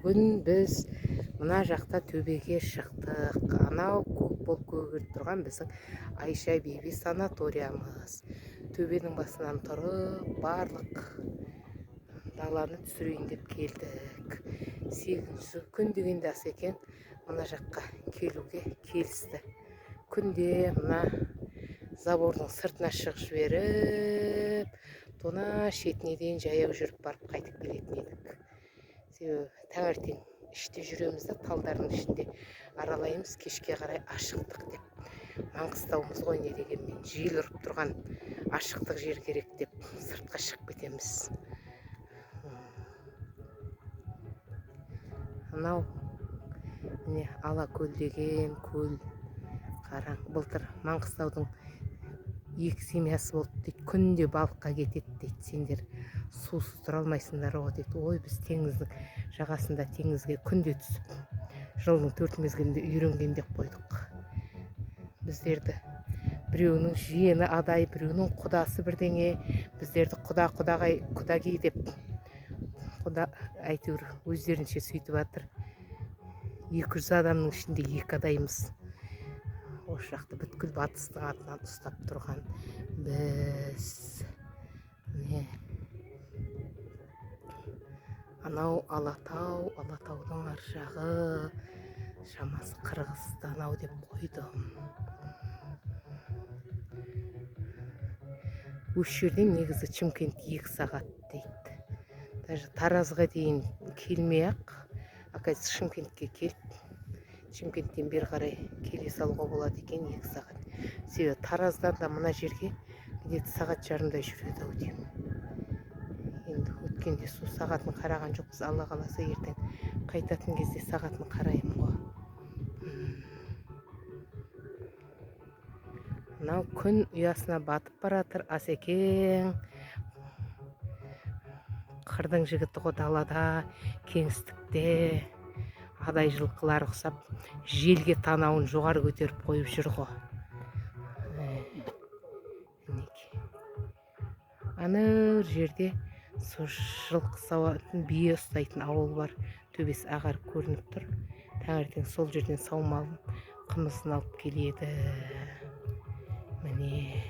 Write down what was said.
Бүгін біз мына жақта төбеге шықтық. Анау көк болып көгеріп тұрған біздің Айша Биби санаториямыз. Төбенің басынан тұрып, барлық даланы түсірейін деп келдік. 8 күн дегенде ас екен, мына жаққа келуге келісті. Күнде мына забордың сыртына шығып жіберіп, тона шетіне дейін жаяу жүріп барып қайтып келетін едік. Себебі таңертең іште жүреміз де, талдардың ішінде аралаймыз, кешке қарай ашықтық деп. Маңғыстауымыз ғой, не дегенмен жел ұрып тұрған ашықтық жер керек деп сыртқа шығып кетеміз. Анау міне Алакөл деген көл. Қараң, былтыр Маңғыстаудың 2 семьясы болды дейді, күнде балыққа кетеді дейді. Сендер сусыз тұра алмайсыңдар ғой дейді. Ой, біз теңіздің жағасында теңізге күнде түсіп, жылдың 4 мезгілінде үйренген деп қойдық. Біздерді біреуінің жиені адай, біреуінің құдасы бірдеңе, біздерді құдағи деп, құда әйтеуір өздерінше сөйтіп жатыр. 200 адамның ішінде 2 адаймыз. Осы жақты бүткіл батыстың атынан ұстап тұрған біз. Міне анау Алатау, Алатаудың ар жағы шамасы Қырғызстан-ау деп қойдым. Осы жерден негізі Шымкент 2 сағат дейді. Даже Таразға дейін келмей-ақ, оказывается, Шымкентке келіп, Шымкенттен бері қарай келе салуға болады екен 2 сағат. Себебі Тараздан да мына жерге где-то сағат жарымдай жүреді ау деймін. Енді өткенде су сағатын қараған жоқпыз, Алла қаласа ертең қайтатын кезде сағатын қараймын ғой. Мынау күн ұясына батып баратыр. Асекең қырдың жігіті ғой, далада, кеңістікте. Адай жылқылар ұқсап, желге танауын жоғары көтеріп қойып жүр ғой. Аны жерде жылқы сауатын, бие ұстайтын ауыл бар. Төбесі ағарып көрініп тұр. Таңертең сол жерден саумалын, қымызын алып келеді. Міне